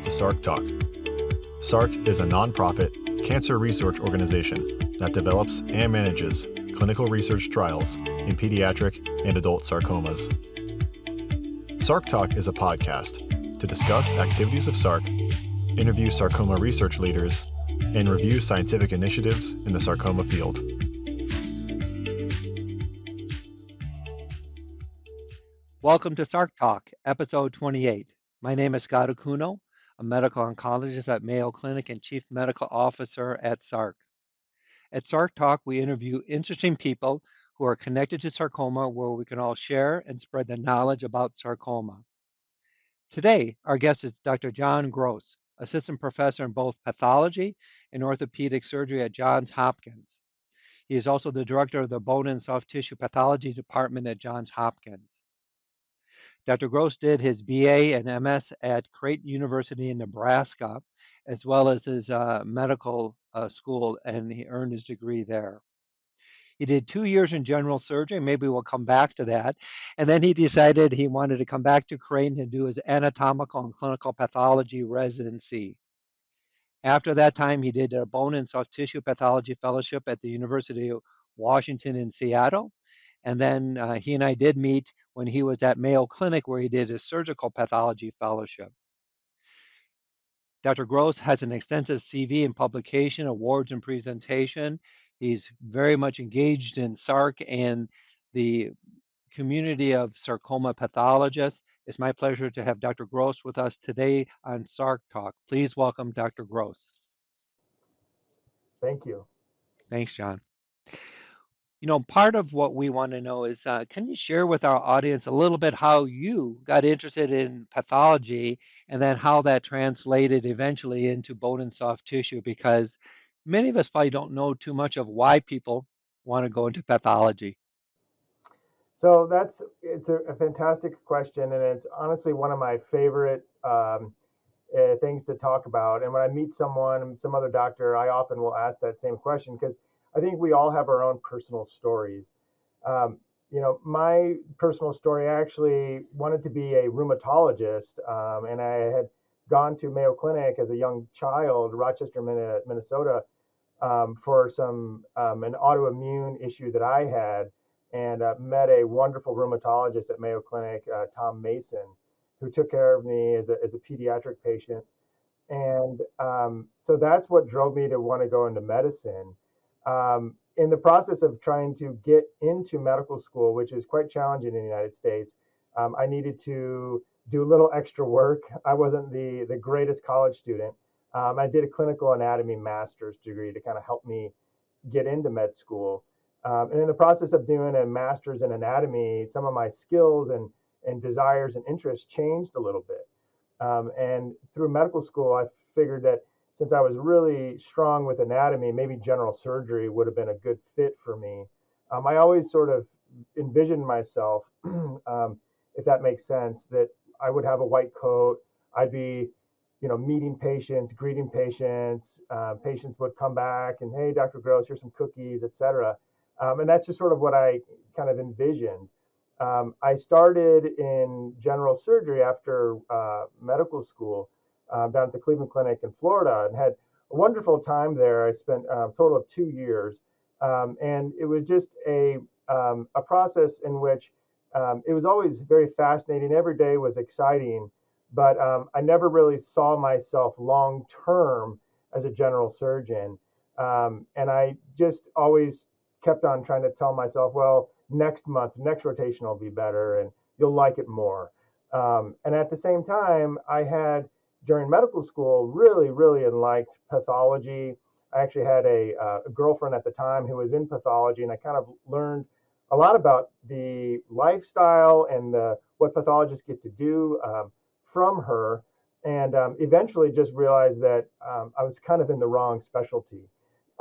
to SARCTalk. SARC is a nonprofit cancer research organization that develops and manages clinical research trials in pediatric and adult sarcomas. SARCTalk is a podcast to discuss activities of SARC, interview sarcoma research leaders, and review scientific initiatives in the sarcoma field. Welcome to SARCTalk, episode 28. My name is Scott Okuno, a medical oncologist at Mayo Clinic and chief medical officer at SARC. At SARCTalk, we interview interesting people who are connected to sarcoma where we can all share and spread the knowledge about sarcoma. Today, our guest is Dr. John Gross, assistant professor in both pathology and orthopedic surgery at Johns Hopkins. He is also the director of the bone and soft tissue pathology department at Johns Hopkins. Dr. Gross did his BA and MS at Creighton University in Nebraska, as well as his medical school, and he earned his degree there. He did 2 years in general surgery, maybe we'll come back to that, and then he decided he wanted to come back to Creighton and do his anatomical and clinical pathology residency. After that time, he did a bone and soft tissue pathology fellowship at the University of Washington in Seattle. And then he and I did meet when he was at Mayo Clinic, where he did his surgical pathology fellowship. Dr. Gross has an extensive CV in publication, awards, and presentation. He's very much engaged in SARC and the community of sarcoma pathologists. It's my pleasure to have Dr. Gross with us today on SARCTalk. Please welcome Dr. Gross. Thank you. Thanks, John. You know, part of what we want to know is, can you share with our audience a little bit how you got interested in pathology and then how that translated eventually into bone and soft tissue? Because many of us probably don't know too much of why people want to go into pathology. So it's a fantastic question, and it's honestly one of my favorite things to talk about. And when I meet someone, some other doctor, I often will ask that same question because I think we all have our own personal stories. My personal story, I actually wanted to be a rheumatologist, and I had gone to Mayo Clinic as a young child, Rochester, Minnesota, for an autoimmune issue that I had, and met a wonderful rheumatologist at Mayo Clinic, Tom Mason, who took care of me as a pediatric patient. And so that's what drove me to want to go into medicine. In the process of trying to get into medical school, which is quite challenging in the United States, I needed to do a little extra work. I wasn't the greatest college student. I did a clinical anatomy master's degree to kind of help me get into med school. And in the process of doing a master's in anatomy, some of my skills and desires and interests changed a little bit. And through medical school, I figured that since I was really strong with anatomy, maybe general surgery would have been a good fit for me. I always sort of envisioned myself, if that makes sense, that I would have a white coat. I'd be, meeting patients, greeting patients. Patients would come back and, hey, Dr. Gross, here's some cookies, et cetera. And that's just sort of what I kind of envisioned. I started in general surgery after medical school down at the Cleveland Clinic in Florida, and had a wonderful time there. I spent a total of 2 years, and it was just a process in which it was always very fascinating. Every day was exciting, but I never really saw myself long term as a general surgeon, and I just always kept on trying to tell myself, well, next rotation will be better and you'll like it more. And at the same time, I had, during medical school, really, really liked pathology. I actually had a girlfriend at the time who was in pathology, and I kind of learned a lot about the lifestyle and what pathologists get to do from her, and eventually just realized that I was kind of in the wrong specialty.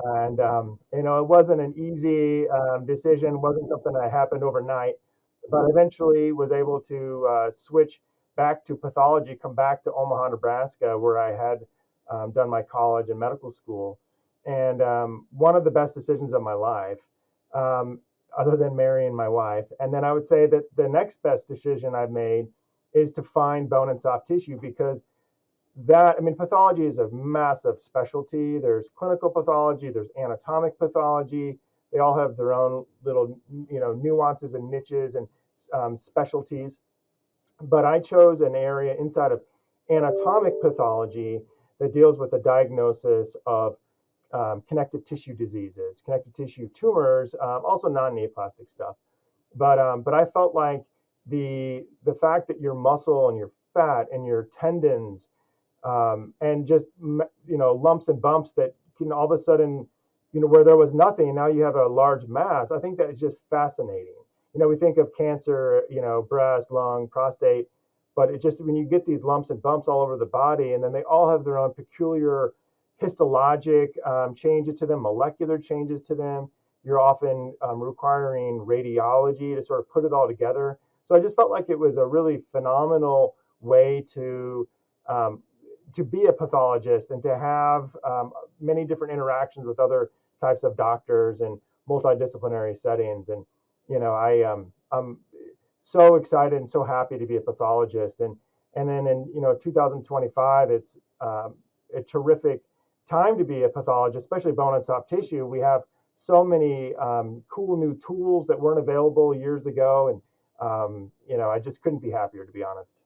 And, it wasn't an easy decision, wasn't something that happened overnight, but eventually was able to switch back to pathology, come back to Omaha, Nebraska, where I had done my college and medical school. And one of the best decisions of my life, other than marrying my wife. And then I would say that the next best decision I've made is to find bone and soft tissue, because pathology is a massive specialty. There's clinical pathology, there's anatomic pathology. They all have their own little, nuances and niches and specialties. But I chose an area inside of anatomic pathology that deals with the diagnosis of connective tissue diseases, connective tissue tumors, also non-neoplastic stuff. But I felt like the fact that your muscle and your fat and your tendons and just lumps and bumps that can all of a sudden, where there was nothing, now you have a large mass. I think that is just fascinating. We think of cancer, breast, lung, prostate, but it just, when you get these lumps and bumps all over the body, and then they all have their own peculiar histologic changes to them, molecular changes to them. You're often requiring radiology to sort of put it all together. So I just felt like it was a really phenomenal way to be a pathologist and to have many different interactions with other types of doctors and multidisciplinary settings. And I'm so excited and so happy to be a pathologist. And then in 2025, it's a terrific time to be a pathologist, especially bone and soft tissue. We have so many cool new tools that weren't available years ago, and I just couldn't be happier, to be honest.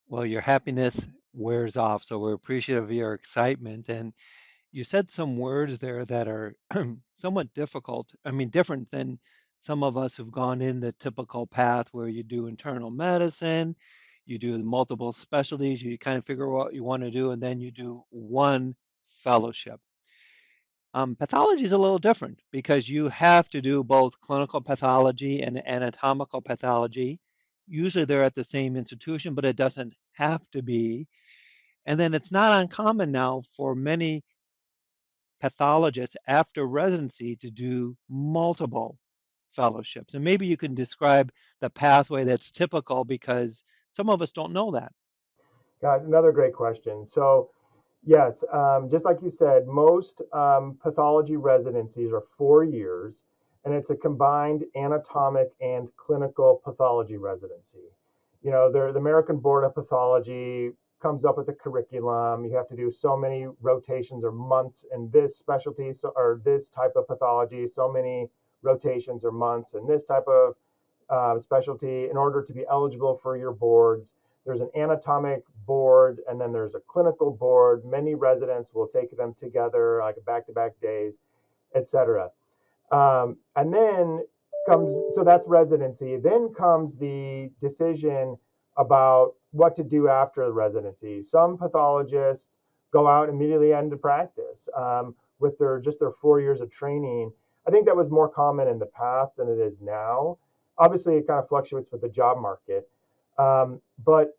Well, your happiness wears off, so we're appreciative of your excitement. And you said some words there that are somewhat difficult. I mean, different than some of us who've gone in the typical path where you do internal medicine, you do multiple specialties, you kind of figure out what you want to do, and then you do one fellowship. Pathology is a little different because you have to do both clinical pathology and anatomical pathology. Usually they're at the same institution, but it doesn't have to be. And then it's not uncommon now for many pathologists after residency to do multiple fellowships. And maybe you can describe the pathway that's typical because some of us don't know that. Got another great question. So, yes, just like you said, most pathology residencies are 4 years, and it's a combined anatomic and clinical pathology residency. The American Board of Pathology comes up with a curriculum. You have to do so many rotations or months in this specialty or this type of pathology, so many rotations or months in this type of specialty in order to be eligible for your boards. There's an anatomic board, and then there's a clinical board. Many residents will take them together, like back-to-back days, etc. And then so that's residency. Then comes the decision about what to do after the residency. Some pathologists go out immediately into practice with their 4 years of training. I think that was more common in the past than it is now. Obviously, it kind of fluctuates with the job market. But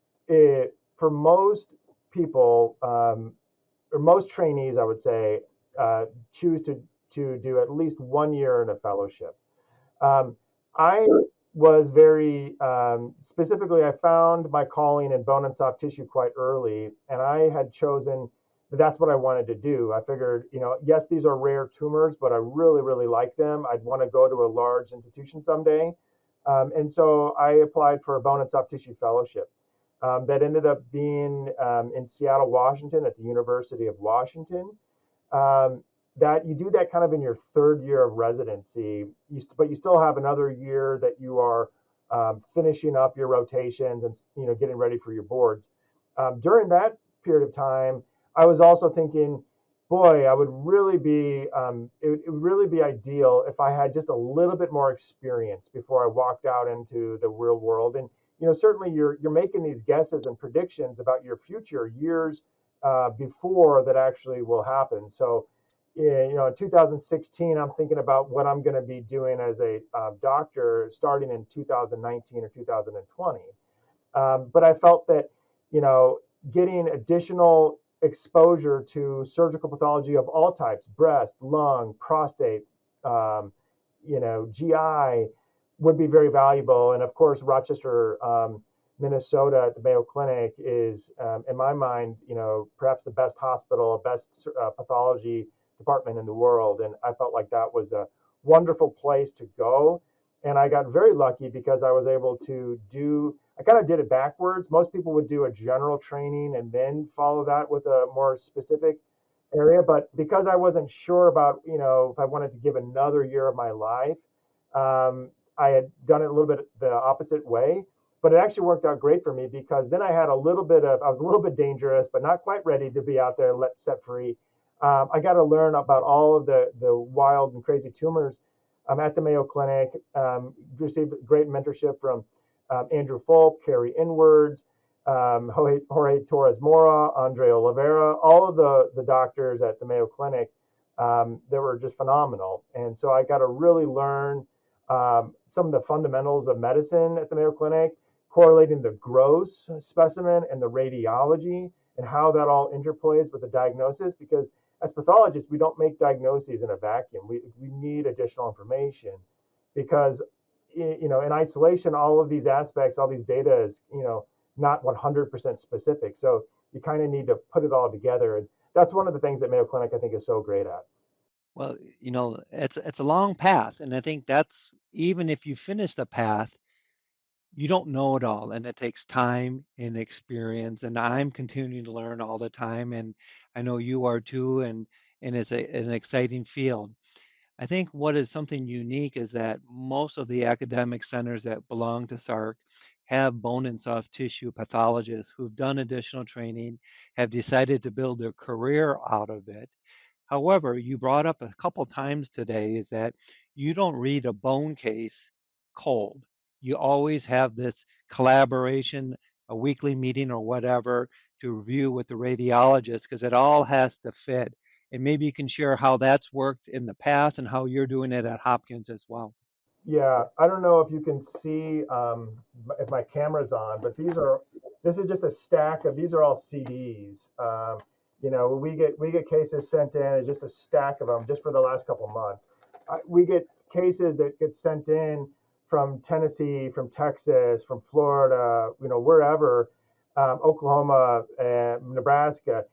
for most people, or most trainees, I would say, choose to do at least 1 year in a fellowship. I was very specifically, I found my calling in bone and soft tissue quite early, and I had chosen that's what I wanted to do. I figured, yes, these are rare tumors, but I really, really like them. I'd want to go to a large institution someday. And so I applied for a bone and soft tissue fellowship that ended up being in Seattle, Washington, at the University of Washington. That you do that kind of in your 3rd year of residency, but you still have another year that you are finishing up your rotations and getting ready for your boards. During that period of time, I was also thinking, boy, I would really be it would really be ideal if I had just a little bit more experience before I walked out into the real world. And certainly you're making these guesses and predictions about your future years before that actually will happen. So, in 2016, I'm thinking about what I'm going to be doing as a doctor starting in 2019 or 2020. But I felt that getting additional exposure to surgical pathology of all types, breast, lung, prostate, GI, would be very valuable. And of course, Rochester, Minnesota at the Mayo Clinic is, in my mind, perhaps the best hospital, best pathology department in the world. And I felt like that was a wonderful place to go And I got very lucky because I was able to I kind of did it backwards. Most people would do a general training and then follow that with a more specific area. But because I wasn't sure about, if I wanted to give another year of my life, I had done it a little bit the opposite way. But it actually worked out great for me because then I was a little bit dangerous, but not quite ready to be out there set free. I got to learn about all of the wild and crazy tumors. I'm at the Mayo Clinic, received great mentorship from Andrew Folk, Carrie Inwards, Jorge Torres Mora, Andre Oliveira, all of the doctors at the Mayo Clinic that were just phenomenal. And so I got to really learn some of the fundamentals of medicine at the Mayo Clinic, correlating the gross specimen and the radiology and how that all interplays with the diagnosis. Because as pathologists, we don't make diagnoses in a vacuum. We need additional information because, in isolation, all of these aspects, all these data is, not 100% specific. So you kind of need to put it all together. And that's one of the things that Mayo Clinic, I think, is so great at. Well, it's a long path, and I think that's even if you finish the path, you don't know it all, and it takes time and experience. And I'm continuing to learn all the time, and I know you are too. And it's an exciting field. I think what is something unique is that most of the academic centers that belong to SARC have bone and soft tissue pathologists who've done additional training, have decided to build their career out of it. However, you brought up a couple times today is that you don't read a bone case cold. You always have this collaboration, a weekly meeting or whatever to review with the radiologist because it all has to fit. And maybe you can share how that's worked in the past and how you're doing it at Hopkins as well. Yeah, I don't know if you can see if my camera's on, but this is just a stack of these are all CDs. We get cases sent in, it's just a stack of them just for the last couple months. We get cases that get sent in from Tennessee, from Texas, from Florida, wherever, Oklahoma, Nebraska.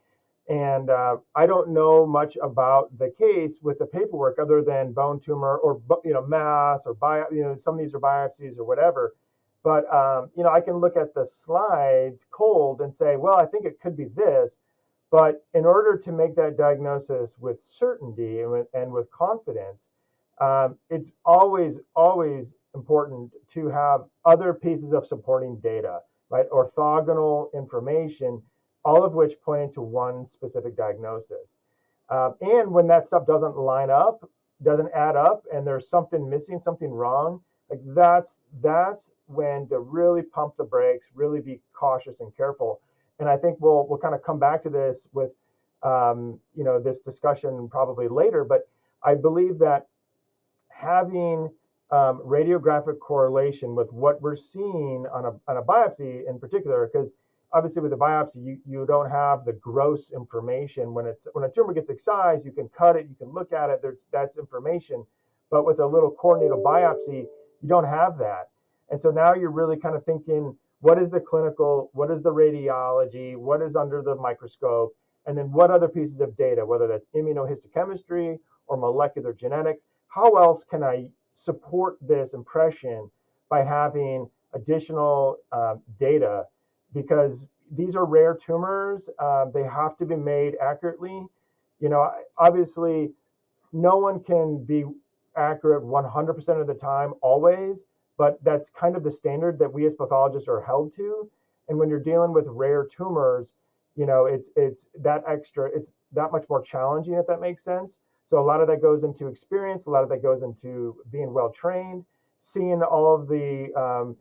And I don't know much about the case with the paperwork other than bone tumor or mass or some of these are biopsies or whatever. But I can look at the slides cold and say, well, I think it could be this. But in order to make that diagnosis with certainty and with confidence, it's always important to have other pieces of supporting data, right? Orthogonal information, all of which point to one specific diagnosis. And when that stuff doesn't line up, doesn't add up, and there's something missing, something wrong, like that's when to really pump the brakes, really be cautious and careful. And I think we'll kind of come back to this with this discussion probably later. But I believe that having radiographic correlation with what we're seeing on a biopsy in particular, because obviously with a biopsy you don't have the gross information. When a tumor gets excised, you can cut it, you can look at it, that's information. But with a little core needle biopsy, you don't have that. And so now you're really kind of thinking, what is the clinical, what is the radiology, what is under the microscope, and then what other pieces of data, whether that's immunohistochemistry or molecular genetics, how else can I support this impression by having additional data? Because these are rare tumors, they have to be made accurately. Obviously, no one can be accurate 100% of the time always, but that's kind of the standard that we as pathologists are held to. And when you're dealing with rare tumors, it's that much more challenging, if that makes sense. So a lot of that goes into experience, a lot of that goes into being well trained, seeing all of the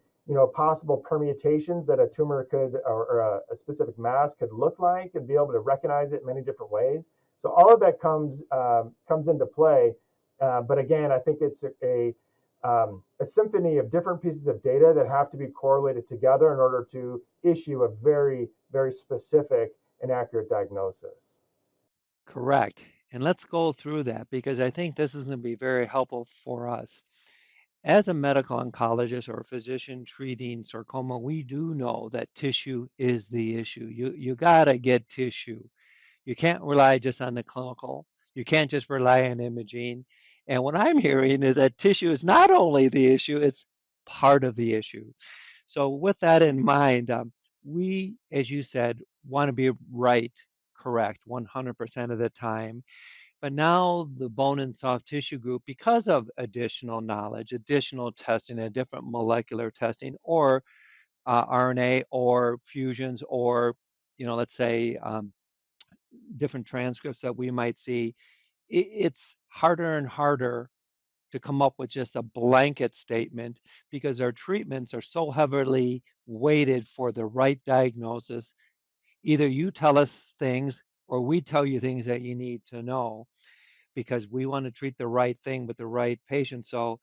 possible permutations that a tumor could or a specific mass could look like, and be able to recognize it in many different ways. So all of that comes into play. But again, I think it's a symphony of different pieces of data that have to be correlated together in order to issue a very, very specific and accurate diagnosis. Correct. And let's go through that because I think this is going to be very helpful for us. As a medical oncologist or a physician treating sarcoma, we do know that tissue is the issue. You got to get tissue. You can't rely just on the clinical. You can't just rely on imaging. And what I'm hearing is that tissue is not only the issue, it's part of the issue. So with that in mind, we, as you said, want to be right, correct, 100% of the time. But now the bone and soft tissue group, because of additional knowledge, additional testing, and different molecular testing, or RNA, or fusions, or let's say different transcripts that we might see, it's harder and harder to come up with just a blanket statement because our treatments are so heavily weighted for the right diagnosis. Either you tell us things or we tell you things that you need to know because we want to treat the right thing with the right patient. So,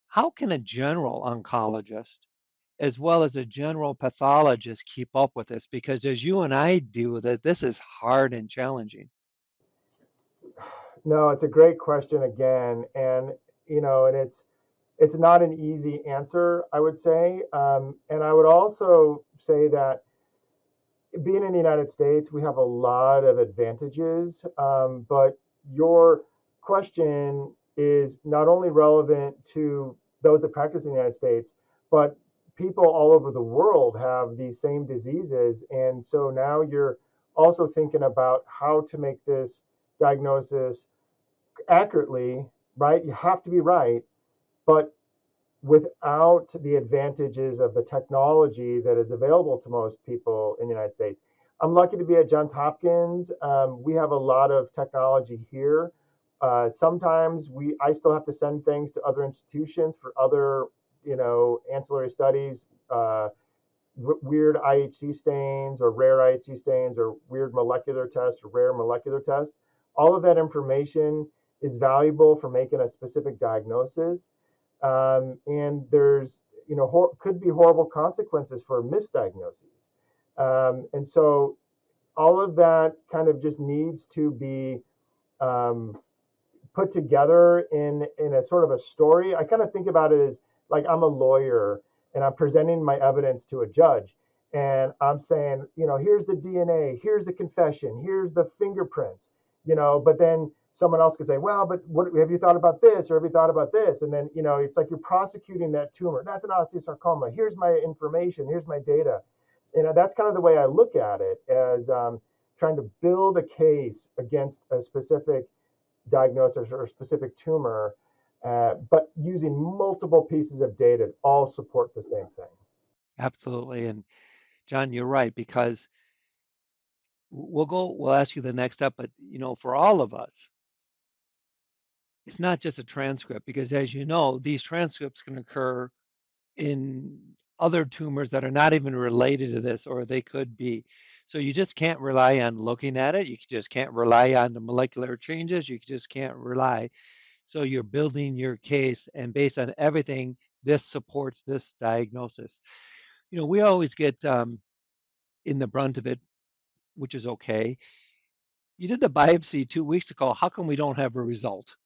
how can a general oncologist as well as a general pathologist keep up with this? Because as you and I do with it, this is hard and challenging. No, it's a great question again, and and it's not an easy answer, I would say. And I would also say that being in the United States, we have a lot of advantages. But your question is not only relevant to those that practice in the United States, but people all over the world have these same diseases. And so now you're also thinking about how to make this diagnosis accurately, right? You have to be right, but without the advantages of the technology that is available to most people in the United States. I'm lucky to be at Johns Hopkins. We have a lot of technology here. Sometimes I still have to send things to other institutions for other, ancillary studies, weird IHC stains or rare IHC stains or weird molecular tests or rare molecular tests. All of that information is valuable for making a specific diagnosis. And there's, could be horrible consequences for misdiagnoses. And so all of that kind of just needs to be um, put together in a sort of a story. I kind of think about it as like I'm a lawyer and I'm presenting my evidence to a judge. And I'm saying, here's the DNA, here's the confession, here's the fingerprints, but then someone else could say, well, but what have you thought about this or have you thought about this? And then, it's like you're prosecuting that tumor. That's an osteosarcoma. Here's my information. Here's my data. That's kind of the way I look at it as trying to build a case against a specific diagnosis or a specific tumor, but using multiple pieces of data to all support the same thing. Absolutely. And John, you're right, because we'll ask you the next step, but for all of us, it's not just a transcript because as you know, these transcripts can occur in other tumors that are not even related to this, or they could be. So you just can't rely on looking at it. You just can't rely on the molecular changes. You just can't rely. So you're building your case, and based on everything, this supports this diagnosis. We always get in the brunt of it, which is okay. You did the biopsy 2 weeks ago. How come we don't have a result?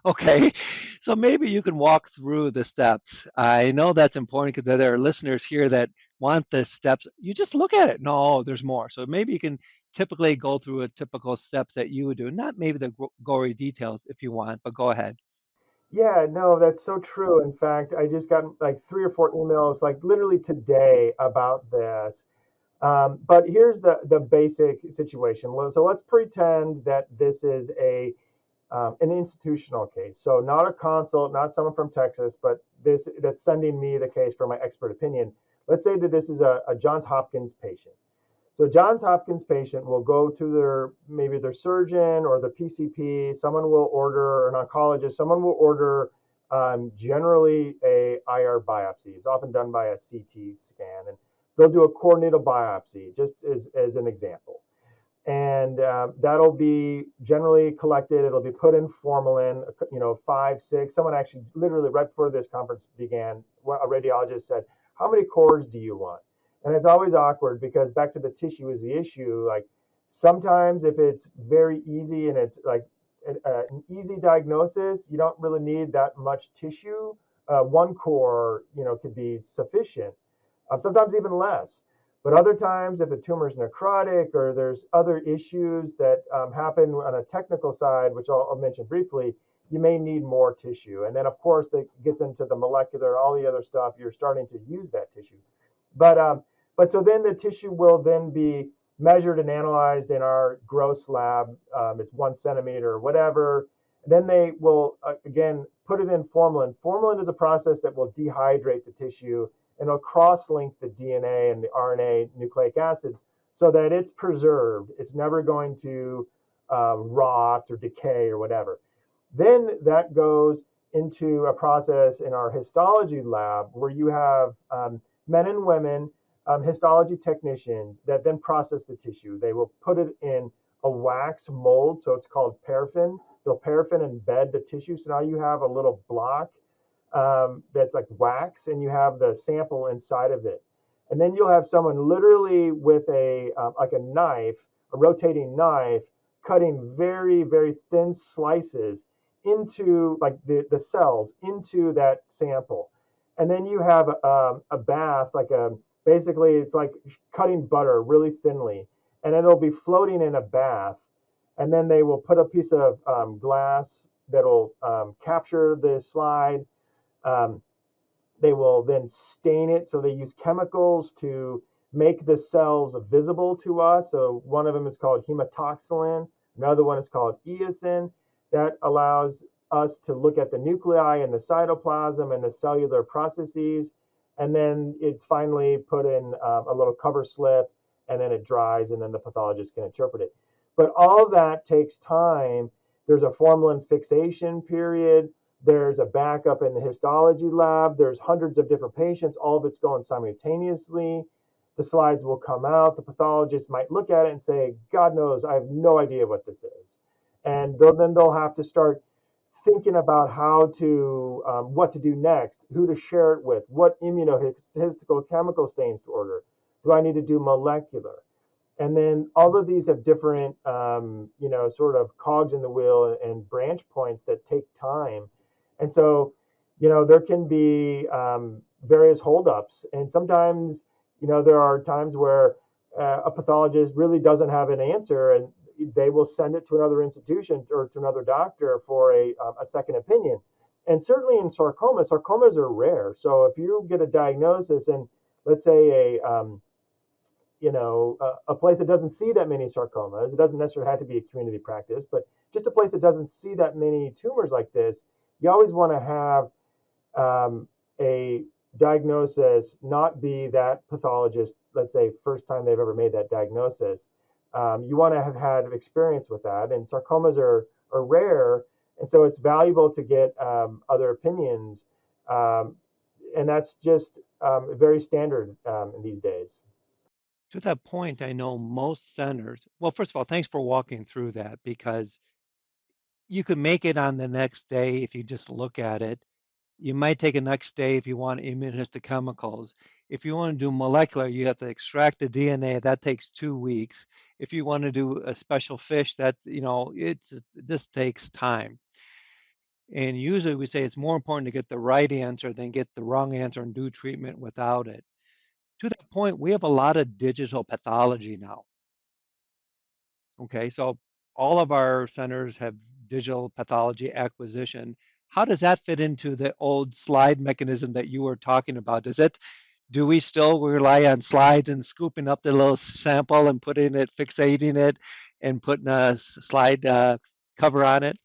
Okay, so maybe you can walk through the steps. I know that's important because there are listeners here that want the steps. You just look at it. No, there's more. So maybe you can typically go through a typical steps that you would do. Not maybe the gory details if you want, but go ahead. Yeah, no, that's so true. In fact, I just got like 3 or 4 emails, like literally today, about this. But here's the basic situation. So let's pretend that this is an institutional case. So not a consult, not someone from Texas, but this that's sending me the case for my expert opinion. Let's say that this is a Johns Hopkins patient. So Johns Hopkins patient will go to maybe their surgeon or the PCP. Someone will order an oncologist. Someone will order generally a IR biopsy. It's often done by a CT scan, and they'll do a core needle biopsy, just as an example. And that'll be generally collected. It'll be put in formalin, 5, 6. Someone actually, literally right before this conference began, a radiologist said, "How many cores do you want?" And it's always awkward because back to the tissue is the issue. Like sometimes if it's very easy and it's like an easy diagnosis, you don't really need that much tissue. One core, could be sufficient. Sometimes even less. But other times, if a tumor is necrotic or there's other issues that happen on a technical side, which I'll mention briefly, you may need more tissue. And then, of course, that gets into the molecular, all the other stuff. You're starting to use that tissue. But so then the tissue will then be measured and analyzed in our gross lab. It's 1 centimeter or whatever. Then they will, again, put it in formalin. Formalin is a process that will dehydrate the tissue, and it'll cross-link the DNA and the RNA nucleic acids so that it's preserved. It's never going to rot or decay or whatever. Then that goes into a process in our histology lab where you have men and women, histology technicians that then process the tissue. They will put it in a wax mold, so it's called paraffin. They'll paraffin embed the tissue. So now you have a little block that's like wax, and you have the sample inside of it. And then you'll have someone literally with a like a knife, a rotating knife, cutting very, very thin slices into like the cells into that sample. And then you have a bath, basically it's like cutting butter really thinly, and it'll be floating in a bath. And then they will put a piece of glass that'll capture the slide. They will then stain it. So they use chemicals to make the cells visible to us. So one of them is called hematoxylin. Another one is called eosin. That allows us to look at the nuclei and the cytoplasm and the cellular processes. And then it's finally put in a little cover slip, and then it dries, and then the pathologist can interpret it. But all of that takes time. There's a formalin fixation period. There's a backup in the histology lab. There's hundreds of different patients. All of it's going simultaneously. The slides will come out. The pathologist might look at it and say, God knows, I have no idea what this is. And then they'll have to start thinking about how to, what to do next, who to share it with, what immunohistochemical stains to order. Do I need to do molecular? And then all of these have different, sort of cogs in the wheel and branch points that take time. And so, there can be various holdups. And sometimes, there are times where a pathologist really doesn't have an answer, and they will send it to another institution or to another doctor for a second opinion. And certainly in sarcomas are rare. So if you get a diagnosis and let's say a place that doesn't see that many sarcomas, it doesn't necessarily have to be a community practice, but just a place that doesn't see that many tumors like this, you always want to have a diagnosis not be that pathologist, let's say, first time they've ever made that diagnosis. You want to have had experience with that, and sarcomas are rare, and so it's valuable to get other opinions, and that's just very standard these days. To that point, I know most centers, well, first of all, thanks for walking through that, because you could make it on the next day if you just look at it. You might take a next day if you want immunohistochemicals. If you want to do molecular, you have to extract the DNA. That takes 2 weeks. If you want to do a special fish, this takes time. And usually we say it's more important to get the right answer than get the wrong answer and do treatment without it. To that point, we have a lot of digital pathology now. Okay, so all of our centers have digital pathology acquisition. How does that fit into the old slide mechanism that you were talking about? Do we still rely on slides and scooping up the little sample and putting it, fixating it, and putting a slide cover on it?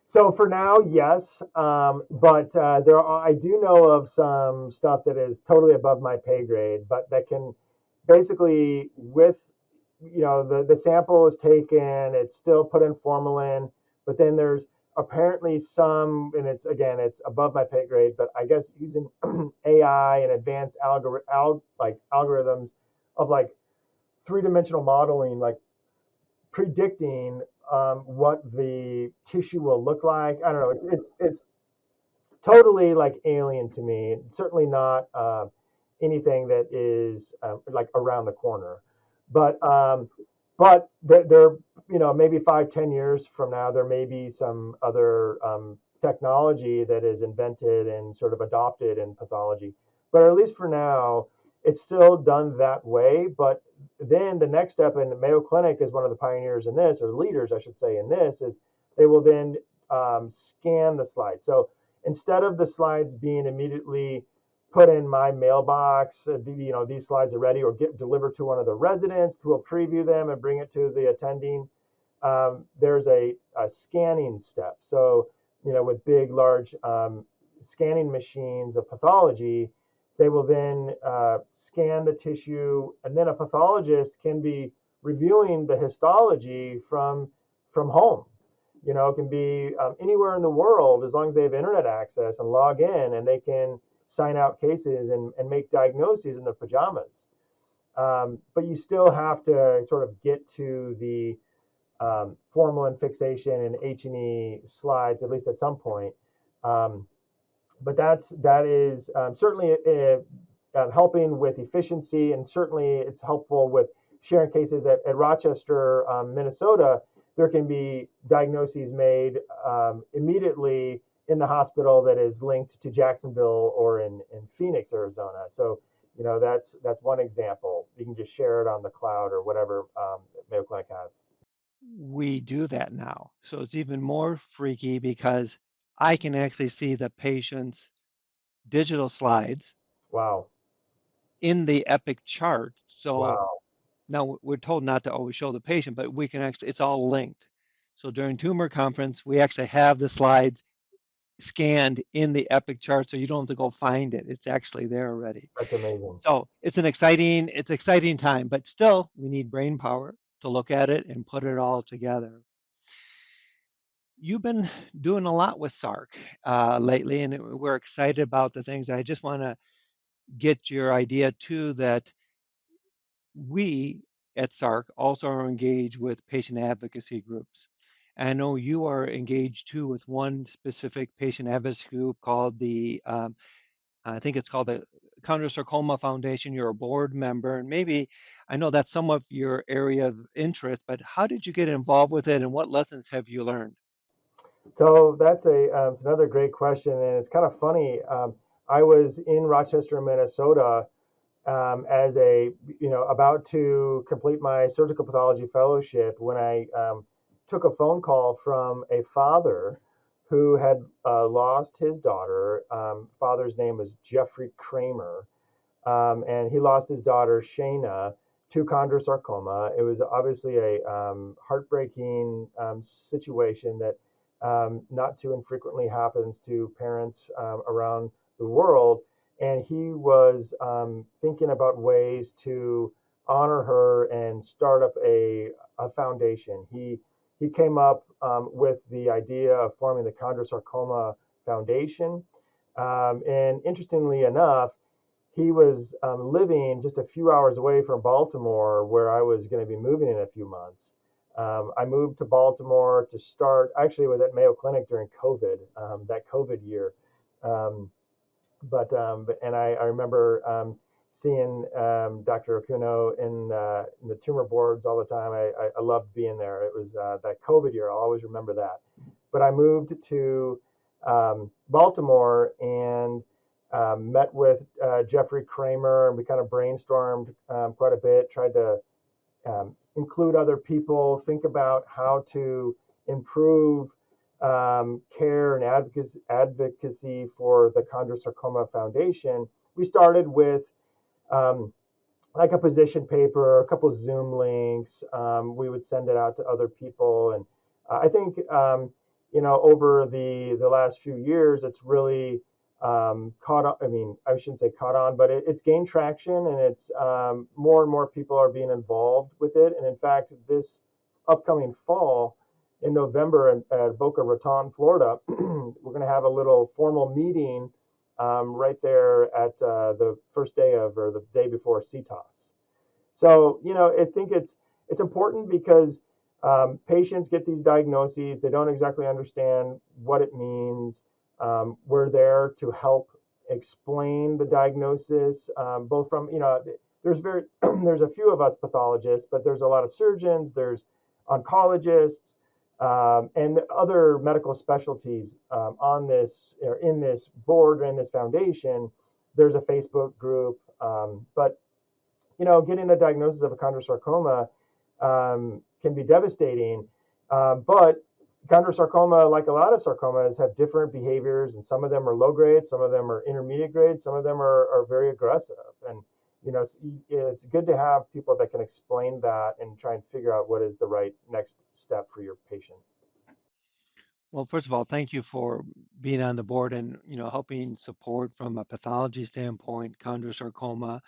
So for now, yes, but I do know of some stuff that is totally above my pay grade, but that can basically the sample is taken, it's still put in formalin, but then there's apparently some, and it's above my pay grade, but I guess using AI and advanced algorithms of like three-dimensional modeling, like predicting what the tissue will look like. I don't know. It's totally like alien to me. Certainly not anything that is like around the corner. But there, maybe 5-10 years from now, there may be some other technology that is invented and sort of adopted in pathology. But at least for now, it's still done that way. But then the next step, in the Mayo Clinic is one of the pioneers in this, or leaders, I should say, in this, is they will then scan the slides. So instead of the slides being immediately put in my mailbox, these slides are ready, or get delivered to one of the residents who will preview them and bring it to the attending. There's a scanning step. So, with big, large scanning machines of pathology, they will then scan the tissue, and then a pathologist can be reviewing the histology from home. It can be anywhere in the world, as long as they have internet access and log in, and they can sign out cases and make diagnoses in their pajamas. But you still have to sort of get to the formalin fixation and H&E slides, at least at some point. But that is certainly helping with efficiency, and certainly it's helpful with sharing cases at Rochester, Minnesota. There can be diagnoses made immediately in the hospital that is linked to Jacksonville or in Phoenix, Arizona. So, that's one example. You can just share it on the cloud or whatever Mayo Clinic has. We do that now. So it's even more freaky because I can actually see the patient's digital slides Wow. in the Epic chart. So Wow. now we're told not to always show the patient, but we can actually, it's all linked. So during tumor conference, we actually have the slides scanned in the Epic chart, so you don't have to go find it. It's actually there already. That's amazing. So it's exciting time, but still we need brain power to look at it and put it all together. You've been doing a lot with SARC lately, and we're excited about the things. I just want to get your idea too that we at SARC also are engaged with patient advocacy groups. And I know you are engaged too with one specific patient advocacy group called I think it's called the Chondrosarcoma Foundation. You're a board member, and maybe I know that's some of your area of interest, but how did you get involved with it, and what lessons have you learned? So that's it's another great question, and it's kind of funny. I was in Rochester, Minnesota, as about to complete my surgical pathology fellowship when I took a phone call from a father who had lost his daughter. Father's name was Jeffrey Kramer, and he lost his daughter Shayna to chondrosarcoma. It was obviously a heartbreaking situation that not too infrequently happens to parents around the world. And he was thinking about ways to honor her and start up a foundation. He came up with the idea of forming the Chondrosarcoma Foundation. And interestingly enough, he was living just a few hours away from Baltimore, where I was going to be moving in a few months. I moved to Baltimore to start. Actually, was at Mayo Clinic during COVID, that COVID year. And I remember seeing Dr. Okuno in the tumor boards all the time. I loved being there. It was that COVID year. I'll always remember that. But I moved to Baltimore and met with Jeffrey Kramer, and we kind of brainstormed quite a bit, tried to include other people, think about how to improve care and advocacy for the Chondrosarcoma Foundation. We started with like a position paper, a couple Zoom links. We would send it out to other people, and I think over the last few years, it's really caught on. I mean, I shouldn't say caught on, but it's gained traction, and it's more and more people are being involved with it. And in fact, this upcoming fall, in November at Boca Raton, Florida, we're going to have a little formal meeting right there at the first day of, or the day before CTOS. So, I think it's important because patients get these diagnoses. They don't exactly understand what it means. We're there to help explain the diagnosis, both from, there's a few of us pathologists, but there's a lot of surgeons, there's oncologists, and other medical specialties on this, or in this board, or in this foundation. There's a Facebook group, but getting a diagnosis of a chondrosarcoma can be devastating. But chondrosarcoma, like a lot of sarcomas, have different behaviors, and some of them are low grade, some of them are intermediate grade, some of them are very aggressive. And it's good to have people that can explain that and try and figure out what is the right next step for your patient. Well, first of all, thank you for being on the board and helping support from a pathology standpoint, chondrosarcoma.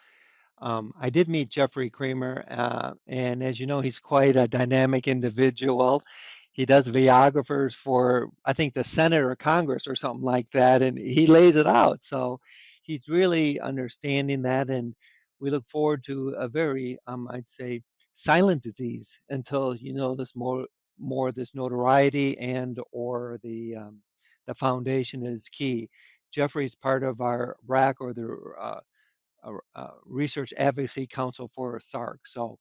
I did meet Jeffrey Kramer, and as you know, he's quite a dynamic individual. He does videographers for, I think, the Senate or Congress or something like that, and he lays it out. So he's really understanding that, and we look forward to a very, I'd say, silent disease until this more this notoriety and or the foundation is key. Jeffrey's part of our RAC or the Research Advocacy Council for SARC. So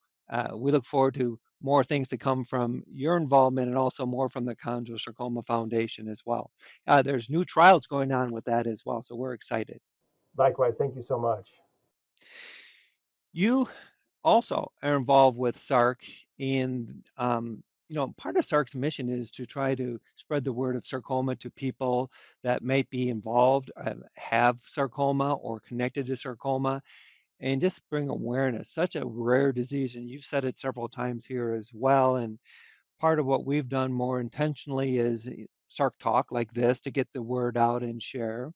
we look forward to more things to come from your involvement and also more from the Chondrosarcoma Foundation as well. There's new trials going on with that as well, so we're excited. Likewise, thank you so much. You also are involved with SARC in, part of SARC's mission is to try to spread the word of sarcoma to people that might be involved, have sarcoma or connected to sarcoma, and just bring awareness. Such a rare disease, and you've said it several times here as well. And part of what we've done more intentionally is SARC Talk like this to get the word out and share.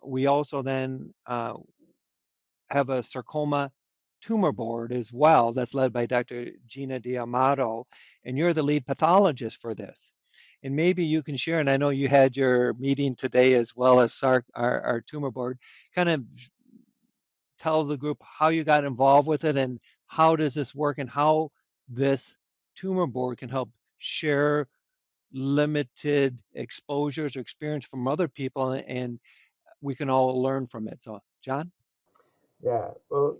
We also then have a sarcoma tumor board as well that's led by Dr. Gina D'Amato, and you're the lead pathologist for this. And maybe you can share, and I know you had your meeting today as well as SARC, our tumor board, kind of tell the group how you got involved with it and how does this work and how this tumor board can help share limited exposures or experience from other people and we can all learn from it. So, John? Yeah, well,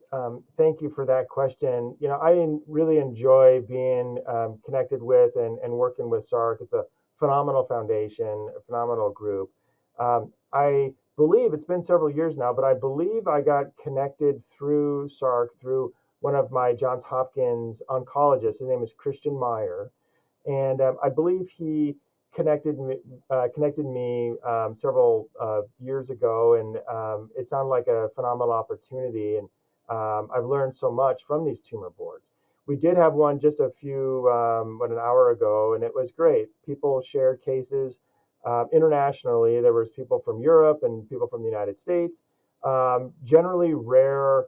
thank you for that question. I really enjoy being connected with and working with SARC. It's a phenomenal foundation, a phenomenal group. I believe it's been several years now, but I believe I got connected through SARC through one of my Johns Hopkins oncologists. His name is Christian Meyer, and I believe he connected me several years ago, and it sounded like a phenomenal opportunity. And I've learned so much from these tumor boards. We did have one just an hour ago, and it was great. People shared cases internationally. There was people from Europe and people from the United States. Generally rare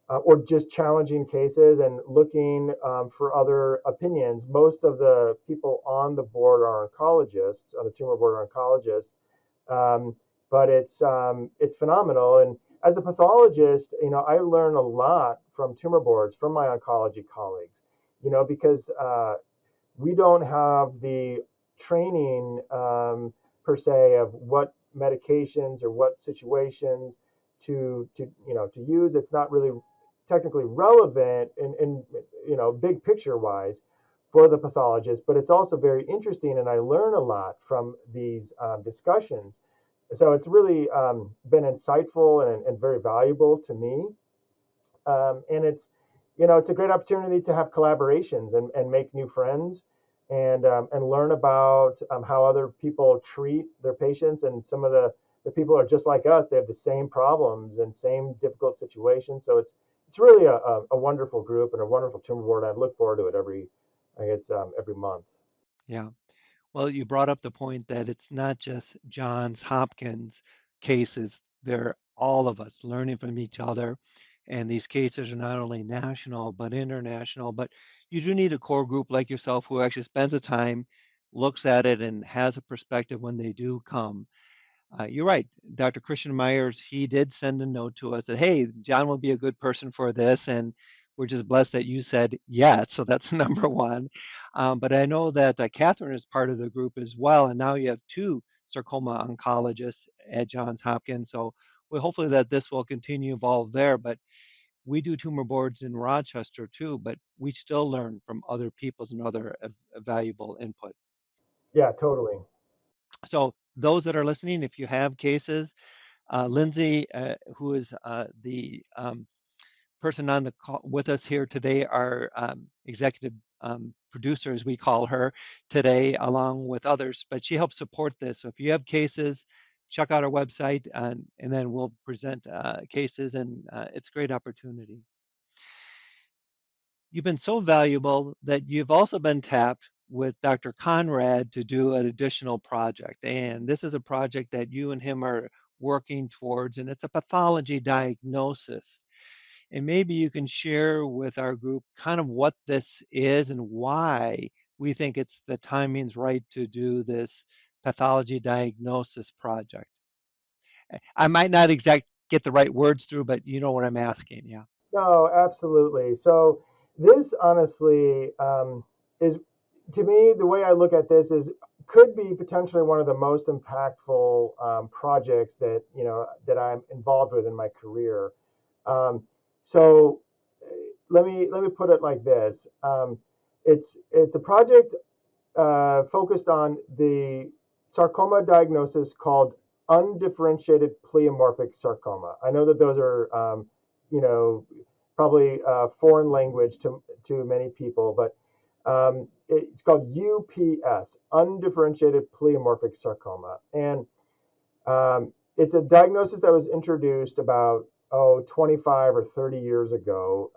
or just challenging cases and looking for other opinions. Most of the people on the board are oncologists, on the tumor board are oncologists, but it's phenomenal. And as a pathologist, I learn a lot from tumor boards from my oncology colleagues, because we don't have the training per se of what medications or what situations to use. It's not really technically relevant in big picture wise for the pathologist, but it's also very interesting, and I learn a lot from these discussions. So it's really been insightful and very valuable to me. And it's a great opportunity to have collaborations and make new friends and learn about how other people treat their patients. And some of the people are just like us. They have the same problems and same difficult situations. So it's really a wonderful group and a wonderful tumor board. I look forward to it every month. Yeah. Well, you brought up the point that it's not just Johns Hopkins cases, they're all of us learning from each other. And these cases are not only national, but international. But you do need a core group like yourself who actually spends the time, looks at it, and has a perspective when they do come. You're right. Dr. Christian Myers, he did send a note to us that, hey, John will be a good person for this. And we're just blessed that you said yes. So that's number one. But I know that Catherine is part of the group as well. And now you have two sarcoma oncologists at Johns Hopkins. So we hopefully that this will continue to evolve there. But we do tumor boards in Rochester too, but we still learn from other people's and other valuable input. Yeah, totally. So those that are listening, if you have cases, Lindsay, who is the person on the call with us here today, our executive producer, as we call her today, along with others, but she helps support this. So if you have cases, check out our website, and then we'll present cases, and it's a great opportunity. You've been so valuable that you've also been tapped with Dr. Conrad to do an additional project. And this is a project that you and him are working towards, and it's a pathology diagnosis. And maybe you can share with our group kind of what this is and why we think it's the timing's right to do this pathology diagnosis project. I might not exact get the right words through, but you know what I'm asking. Yeah. No, absolutely. So this honestly is, to me, the way I look at this is could be potentially one of the most impactful projects that that I'm involved with in my career. Um, so let me put it like this. It's a project focused on the sarcoma diagnosis called undifferentiated pleomorphic sarcoma. I know that those are, you know, probably foreign language to many people, but it's called UPS, undifferentiated pleomorphic sarcoma, and it's a diagnosis that was introduced about 25 or 30 years ago.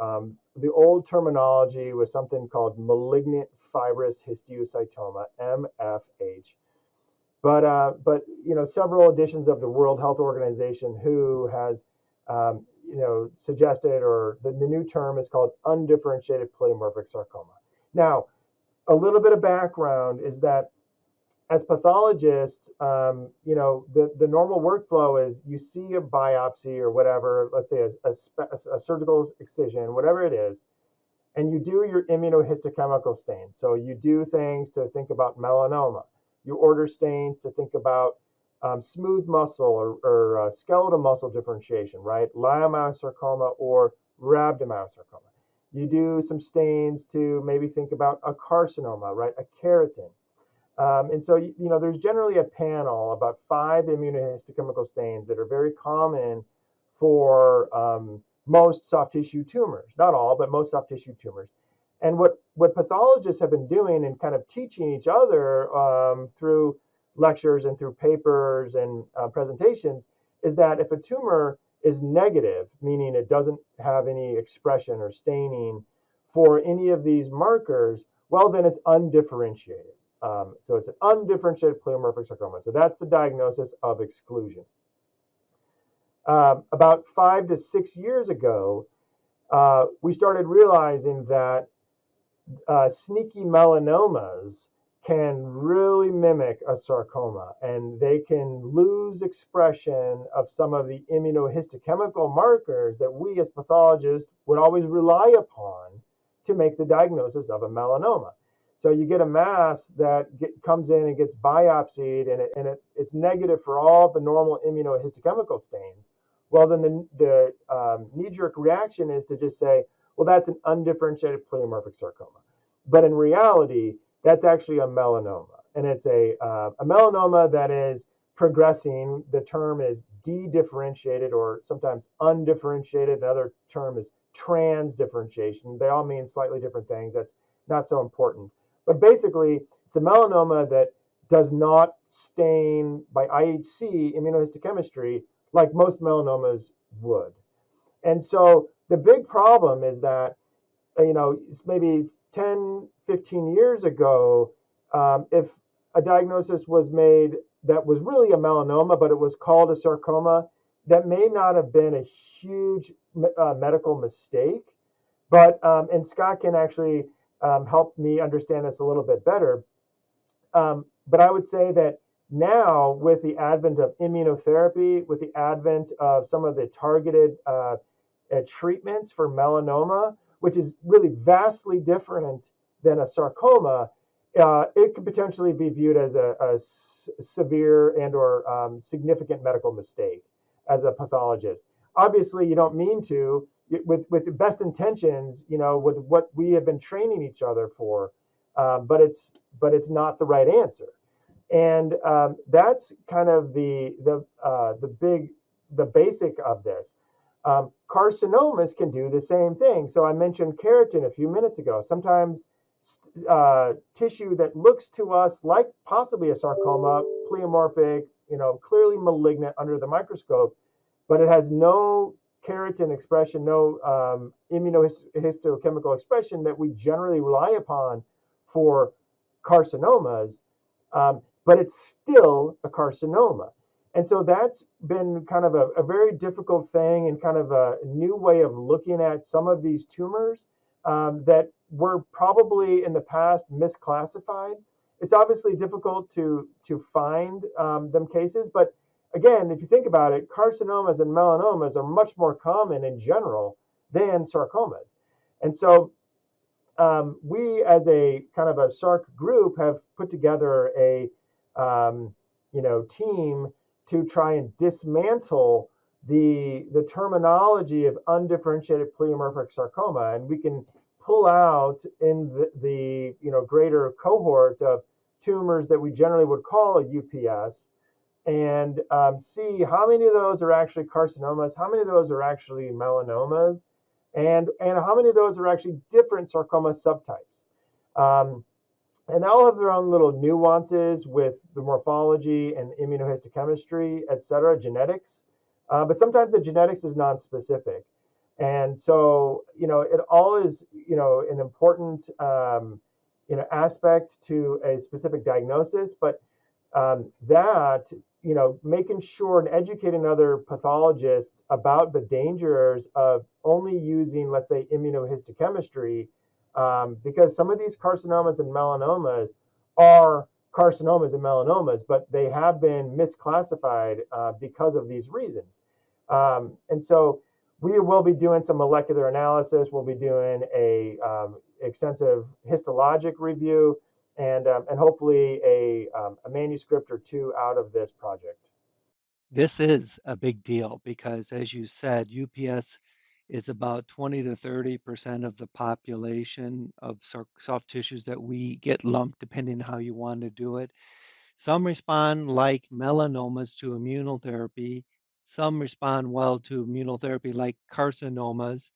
The old terminology was something called malignant fibrous histiocytoma, MFH. But several editions of the World Health Organization, WHO, has suggested, or the new term is called undifferentiated pleomorphic sarcoma. Now, a little bit of background is that as pathologists, the normal workflow is you see a biopsy or whatever, let's say a surgical excision, whatever it is, and you do your immunohistochemical stains. So you do things to think about melanoma. You order stains to think about smooth muscle or skeletal muscle differentiation, right? Leiomyosarcoma or rhabdomyosarcoma. You do some stains to maybe think about a carcinoma, right? A keratin. And so, there's generally a panel, about 5 immunohistochemical stains that are very common for most soft tissue tumors. Not all, but most soft tissue tumors. And what pathologists have been doing and kind of teaching each other through lectures and through papers and presentations is that if a tumor is negative, meaning it doesn't have any expression or staining for any of these markers, well, then it's undifferentiated. So it's an undifferentiated pleomorphic sarcoma. So that's the diagnosis of exclusion. About 5 to 6 years ago, we started realizing that sneaky melanomas can really mimic a sarcoma, and they can lose expression of some of the immunohistochemical markers that we as pathologists would always rely upon to make the diagnosis of a melanoma. So you get a mass that comes in and gets biopsied, and it's negative for all the normal immunohistochemical stains. Well, then the knee-jerk reaction is to just say, well, that's an undifferentiated pleomorphic sarcoma. But in reality, that's actually a melanoma. And it's a melanoma that is progressing. The term is dedifferentiated, or sometimes undifferentiated. Another term is transdifferentiation. They all mean slightly different things. That's not so important. But basically, it's a melanoma that does not stain by IHC, immunohistochemistry, like most melanomas would. And so the big problem is that, maybe 10, 15 years ago, if a diagnosis was made that was really a melanoma, but it was called a sarcoma, that may not have been a huge medical mistake. But, and Scott can actually help me understand this a little bit better. But I would say that now, with the advent of immunotherapy, with the advent of some of the targeted treatments for melanoma, which is really vastly different than a sarcoma, it could potentially be viewed as a severe and or significant medical mistake as a pathologist. Obviously, you don't mean to, with the best intentions, with what we have been training each other for, but it's not the right answer. And that's kind of the basic of this. Carcinomas can do the same thing. So I mentioned keratin a few minutes ago. Sometimes tissue that looks to us like possibly a sarcoma, pleomorphic, clearly malignant under the microscope, but it has no keratin expression, no immunohistochemical expression that we generally rely upon for carcinomas, but it's still a carcinoma. And so that's been kind of a very difficult thing and kind of a new way of looking at some of these tumors that were probably in the past misclassified. It's obviously difficult to find them cases, but again, if you think about it, carcinomas and melanomas are much more common in general than sarcomas. And so we, as a kind of a SARC group, have put together a team to try and dismantle the terminology of undifferentiated pleomorphic sarcoma, and we can pull out in the greater cohort of tumors that we generally would call a UPS, and see how many of those are actually carcinomas, how many of those are actually melanomas, and how many of those are actually different sarcoma subtypes. And they all have their own little nuances with the morphology and immunohistochemistry, et cetera, genetics. But sometimes the genetics is non-specific. And so, it all is, an important, aspect to a specific diagnosis, but that, making sure and educating other pathologists about the dangers of only using, let's say, immunohistochemistry, because some of these carcinomas and melanomas are carcinomas and melanomas, but they have been misclassified because of these reasons. And so we will be doing some molecular analysis. We'll be doing a extensive histologic review, and hopefully a manuscript or two out of this project. This is a big deal because, as you said, UPS is about 20 to 30% of the population of soft tissues that we get lumped, depending on how you want to do it. Some respond like melanomas to immunotherapy. Some respond well to immunotherapy like carcinomas.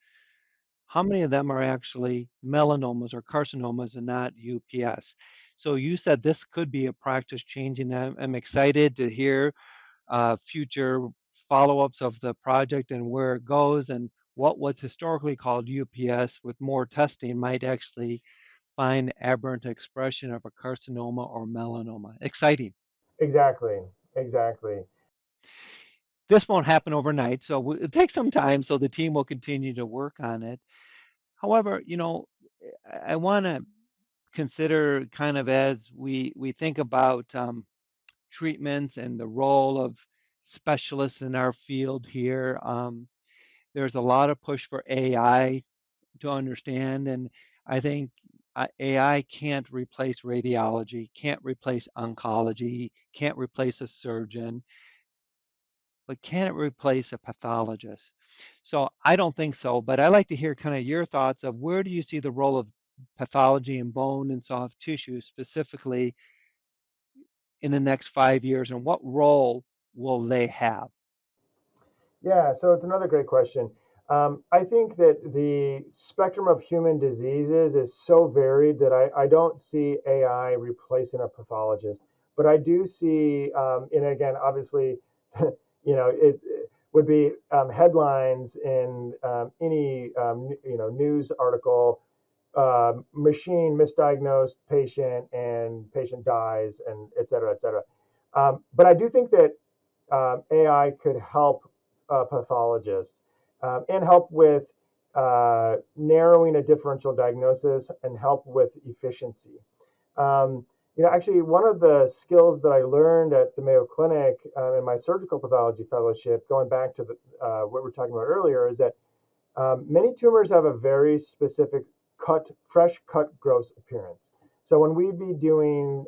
How many of them are actually melanomas or carcinomas and not UPS? So you said this could be a practice changing. I'm excited to hear future follow-ups of the project and where it goes, and what was historically called UPS with more testing might actually find aberrant expression of a carcinoma or melanoma. Exciting. Exactly. This won't happen overnight, so it takes some time, so the team will continue to work on it. However, I want to consider, kind of as we think about treatments and the role of specialists in our field here. There's a lot of push for AI to understand, and I think AI can't replace radiology, can't replace oncology, can't replace a surgeon, but can it replace a pathologist? So I don't think so, but I'd like to hear kind of your thoughts of where do you see the role of pathology in bone and soft tissue specifically in the next 5 years, and what role will they have? Yeah, so it's another great question. I think that the spectrum of human diseases is so varied that I don't see AI replacing a pathologist. But I do see, and again, obviously, it would be headlines in any, news article, machine misdiagnosed patient and patient dies, and et cetera, et cetera. But I do think that AI could help pathologists and help with narrowing a differential diagnosis and help with efficiency. Actually, one of the skills that I learned at the Mayo Clinic in my surgical pathology fellowship, going back to what we were talking about earlier, is that many tumors have a very specific fresh cut growth appearance. So when we be doing,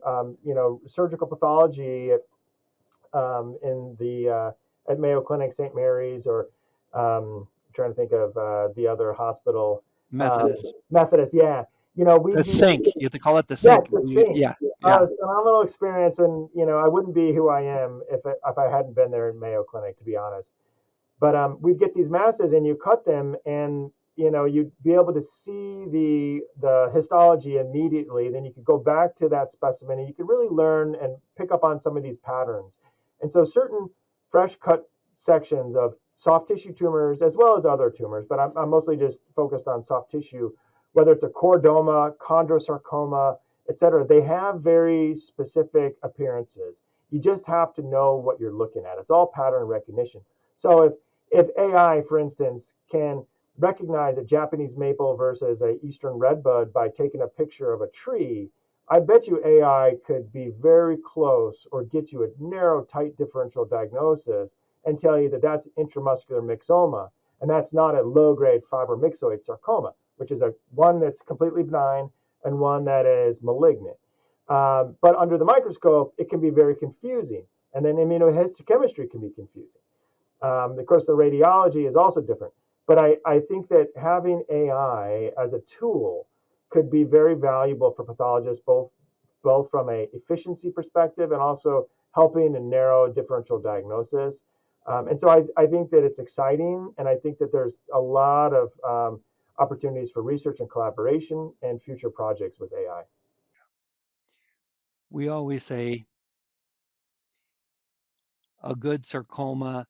surgical pathology in the at Mayo Clinic, St. Mary's, or trying to think of the other hospital. Methodist. Methodist, yeah. The sink. You have to call it the Yes, sink. the sink. Yeah. It's a phenomenal experience, and I wouldn't be who I am if I hadn't been there in Mayo Clinic, to be honest. But we'd get these masses and you cut them, and you'd be able to see the histology immediately. Then you could go back to that specimen and you could really learn and pick up on some of these patterns. And so certain fresh cut sections of soft tissue tumors as well as other tumors, but I'm mostly just focused on soft tissue, whether it's a chordoma, chondrosarcoma, etc. They have very specific appearances. You just have to know what you're looking at. It's all pattern recognition. So if AI, for instance, can recognize a Japanese maple versus a Eastern redbud by taking a picture of a tree, I bet you AI could be very close or get you a narrow, tight differential diagnosis and tell you that that's intramuscular myxoma, and that's not a low-grade fibromyxoid sarcoma, which is one that's completely benign and one that is malignant. But under the microscope, it can be very confusing, and then immunohistochemistry can be confusing. Of course, the radiology is also different. But I think that having AI as a tool could be very valuable for pathologists, both from a efficiency perspective and also helping in narrow differential diagnosis. And so I think that it's exciting, and I think that there's a lot of opportunities for research and collaboration and future projects with AI. We always say a good sarcoma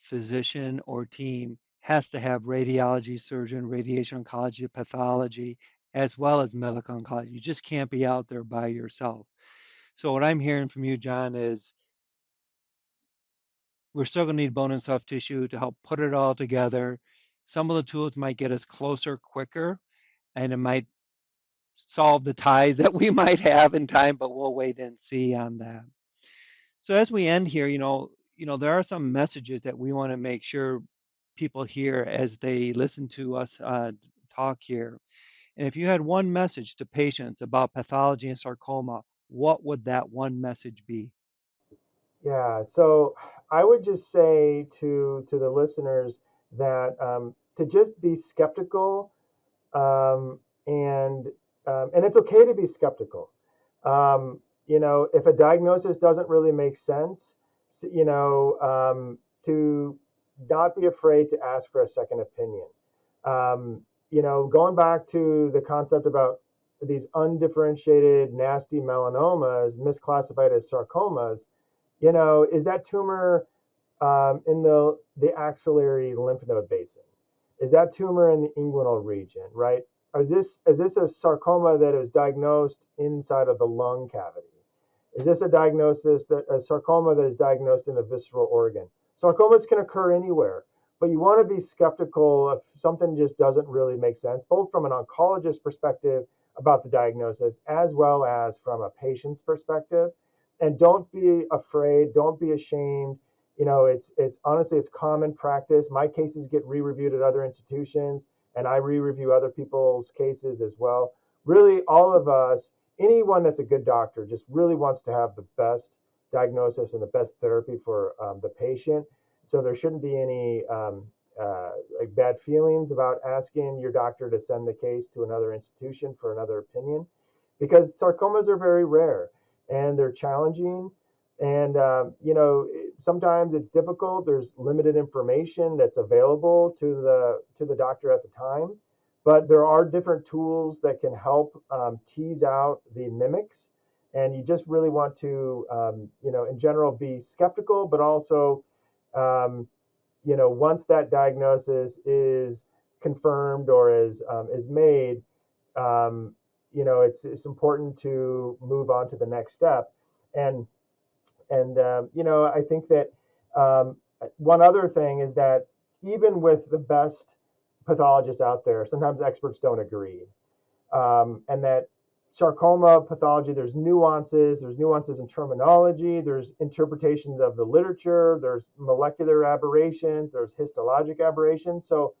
physician or team has to have radiology, surgeon, radiation oncology, pathology, as well as medical oncology. You just can't be out there by yourself. So what I'm hearing from you, John, is we're still going to need bone and soft tissue to help put it all together. Some of the tools might get us closer quicker, and it might solve the ties that we might have in time, but we'll wait and see on that. So as we end here, there are some messages that we want to make sure people hear as they listen to us talk here. And if you had one message to patients about pathology and sarcoma, what would that one message be? Yeah, so I would just say to the listeners that to just be skeptical, and it's okay to be skeptical. If a diagnosis doesn't really make sense, to not be afraid to ask for a second opinion. Going back to the concept about these undifferentiated, nasty melanomas misclassified as sarcomas, is that tumor in the axillary lymph node basin? Is that tumor in the inguinal region, right? Is this a sarcoma that is diagnosed inside of the lung cavity? Is this a sarcoma that is diagnosed in a visceral organ? Sarcomas can occur anywhere, but you want to be skeptical if something just doesn't really make sense, both from an oncologist perspective about the diagnosis as well as from a patient's perspective. And don't be afraid, don't be ashamed. It's honestly, it's common practice. My cases get re-reviewed at other institutions, and I re-review other people's cases as well. Really, all of us, anyone that's a good doctor, just really wants to have the best diagnosis and the best therapy for the patient. So there shouldn't be any like bad feelings about asking your doctor to send the case to another institution for another opinion, because sarcomas are very rare and they're challenging. And sometimes it's difficult. There's limited information that's available to the doctor at the time, but there are different tools that can help tease out the mimics. And you just really want to, in general, be skeptical, but also, once that diagnosis is confirmed or is made, it's important to move on to the next step. And I think that one other thing is that even with the best pathologists out there, sometimes experts don't agree. And that sarcoma pathology, there's nuances in terminology, there's interpretations of the literature, there's molecular aberrations, there's histologic aberrations. So,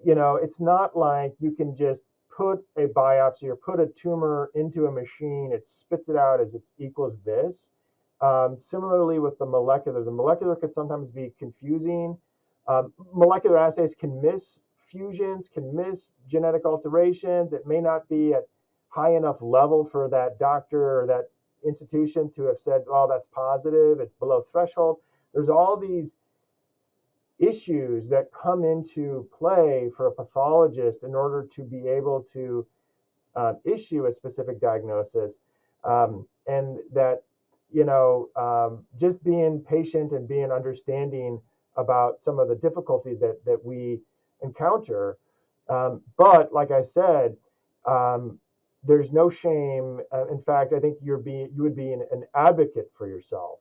it's not like you can just put a biopsy or put a tumor into a machine, it spits it out as it equals this. Similarly with the molecular could sometimes be confusing. Molecular assays can miss fusions, can miss genetic alterations. It may not be at high enough level for that doctor or that institution to have said, "Oh, that's positive, it's below threshold." There's all these issues that come into play for a pathologist in order to be able to issue a specific diagnosis, and that just being patient and being understanding about some of the difficulties that we encounter. But like I said, there's no shame. In fact, I think you would be an advocate for yourself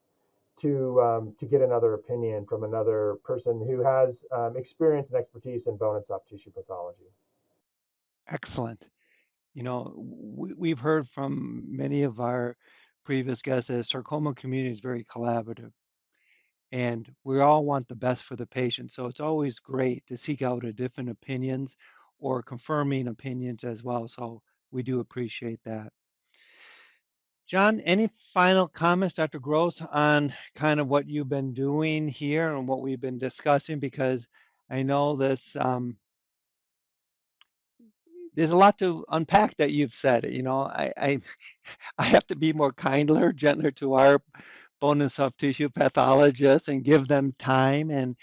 to get another opinion from another person who has experience and expertise in bone and soft tissue pathology. Excellent. We've heard from many of our previous guests that the sarcoma community is very collaborative, and we all want the best for the patient. So it's always great to seek out a different opinions or confirming opinions as well. So we do appreciate that. John, any final comments, Dr. Gross, on kind of what you've been doing here and what we've been discussing? Because I know there's a lot to unpack that you've said. I have to be more kinder, gentler to our bone and soft tissue pathologists and give them time. And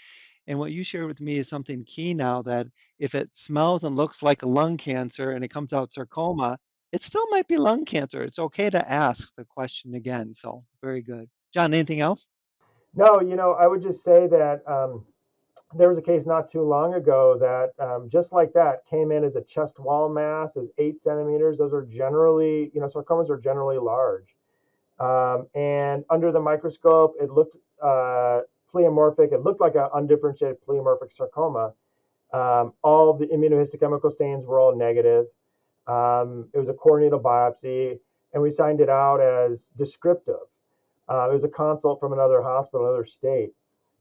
what you shared with me is something key now, that if it smells and looks like a lung cancer and it comes out sarcoma, it still might be lung cancer. It's okay to ask the question again. So very good. John, anything else? No, I would just say that there was a case not too long ago that just like that came in as a chest wall mass. It was 8 centimeters. Those are generally, sarcomas are generally large. And under the microscope, it looked pleomorphic. It looked like an undifferentiated pleomorphic sarcoma. All the immunohistochemical stains were all negative. It was a core needle biopsy, and we signed it out as descriptive. It was a consult from another hospital, another state.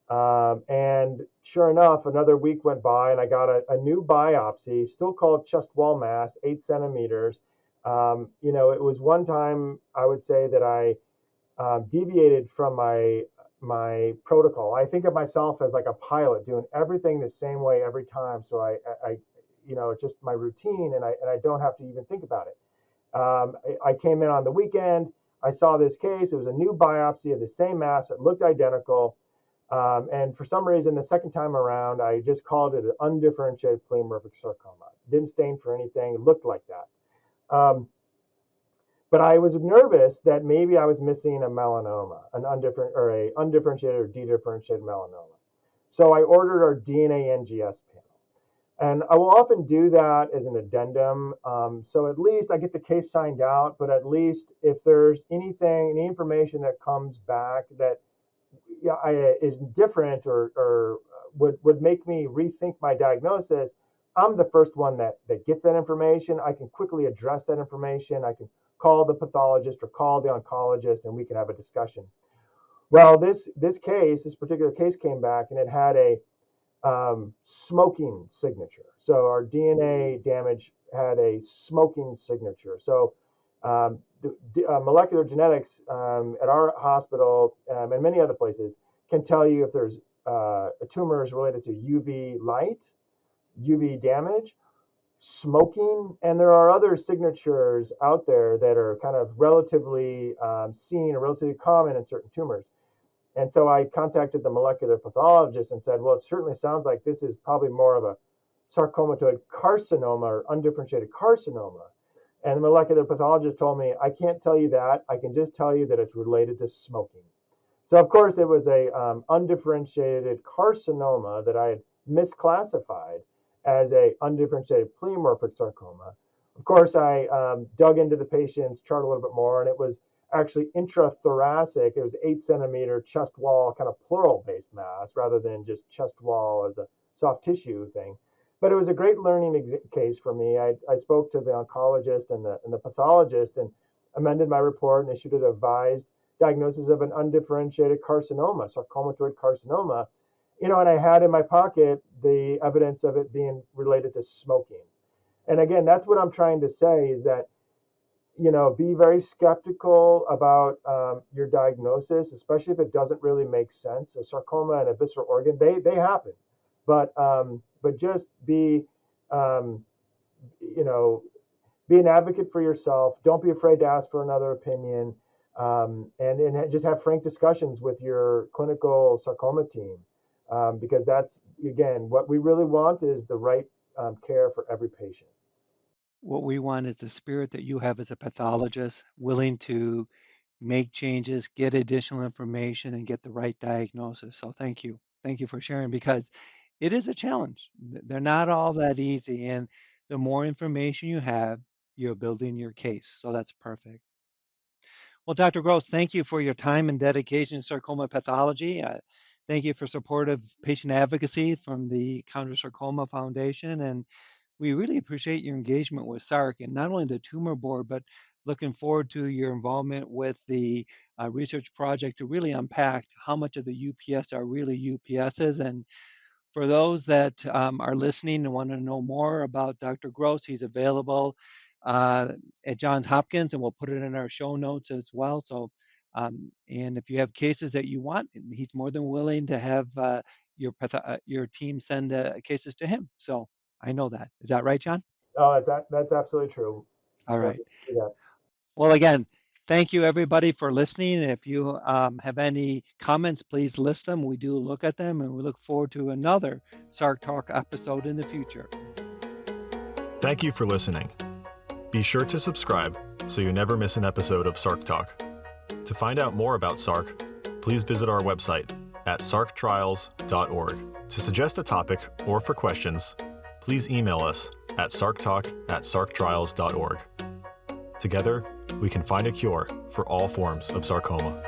And sure enough, another week went by, and I got a new biopsy, still called chest wall mass, 8 centimeters. It was one time I would say that I deviated from my protocol. I think of myself as like a pilot doing everything the same way every time. So it's just my routine, and I don't have to even think about it. I came in on the weekend. I saw this case. It was a new biopsy of the same mass. It looked identical. And for some reason, the second time around, I just called it an undifferentiated pleomorphic sarcoma. Didn't stain for anything. It looked like that. But I was nervous that maybe I was missing a melanoma, a undifferentiated or dedifferentiated melanoma. So I ordered our DNA NGS panel. And I will often do that as an addendum. So at least I get the case signed out, but at least if there's any information that comes back that is different or would make me rethink my diagnosis, I'm the first one that gets that information. I can quickly address that information. I can call the pathologist or call the oncologist, and we can have a discussion. Well, this particular case came back, and it had a smoking signature. So our DNA damage had a smoking signature. So molecular genetics at our hospital and many other places can tell you if there's a tumor is related to UV light, UV damage, smoking, and there are other signatures out there that are kind of relatively seen or relatively common in certain tumors. And so I contacted the molecular pathologist and said, well, it certainly sounds like this is probably more of a sarcomatoid carcinoma or undifferentiated carcinoma. And the molecular pathologist told me, I can't tell you that. I can just tell you that it's related to smoking. So, of course, it was a undifferentiated carcinoma that I had misclassified as a undifferentiated pleomorphic sarcoma. Of course, I dug into the patient's chart a little bit more, and it was actually intrathoracic. It was 8 centimeter chest wall, kind of pleural based mass rather than just chest wall as a soft tissue thing. But it was a great learning case for me. I spoke to the oncologist and the pathologist and amended my report and issued a revised diagnosis of an undifferentiated carcinoma, sarcomatoid carcinoma. And I had in my pocket the evidence of it being related to smoking. And again, that's what I'm trying to say is that be very skeptical about your diagnosis, especially if it doesn't really make sense. A sarcoma and a visceral organ, they happen, but just be an advocate for yourself. Don't be afraid to ask for another opinion, and just have frank discussions with your clinical sarcoma team. because that's, again, what we really want is the right care for every patient. What we want is the spirit that you have as a pathologist, willing to make changes, get additional information, and get the right diagnosis. So thank you. Thank you for sharing because it is a challenge. They're not all that easy. And the more information you have, you're building your case. So that's perfect. Well, Dr. Gross, thank you for your time and dedication to sarcoma pathology. Thank you for supportive patient advocacy from the Chondrosarcoma Foundation. And we really appreciate your engagement with SARC and not only the tumor board, but looking forward to your involvement with the research project to really unpack how much of the UPS are really UPSs. And for those that are listening and want to know more about Dr. Gross, he's available at Johns Hopkins, and we'll put it in our show notes as well. So, and if you have cases that you want, he's more than willing to have your team send cases to him. So I know that. Is that right, John? Oh, that's absolutely true. All So, right. yeah. Well, again, thank you everybody for listening. And if you have any comments, please list them. We do look at them, and we look forward to another SARCTalk episode in the future. Thank you for listening. Be sure to subscribe so you never miss an episode of SARCTalk. To find out more about SARC, please visit our website at sarctrials.org. To suggest a topic or for questions, please email us at sarctalk@sarctrials.org. Together, we can find a cure for all forms of sarcoma.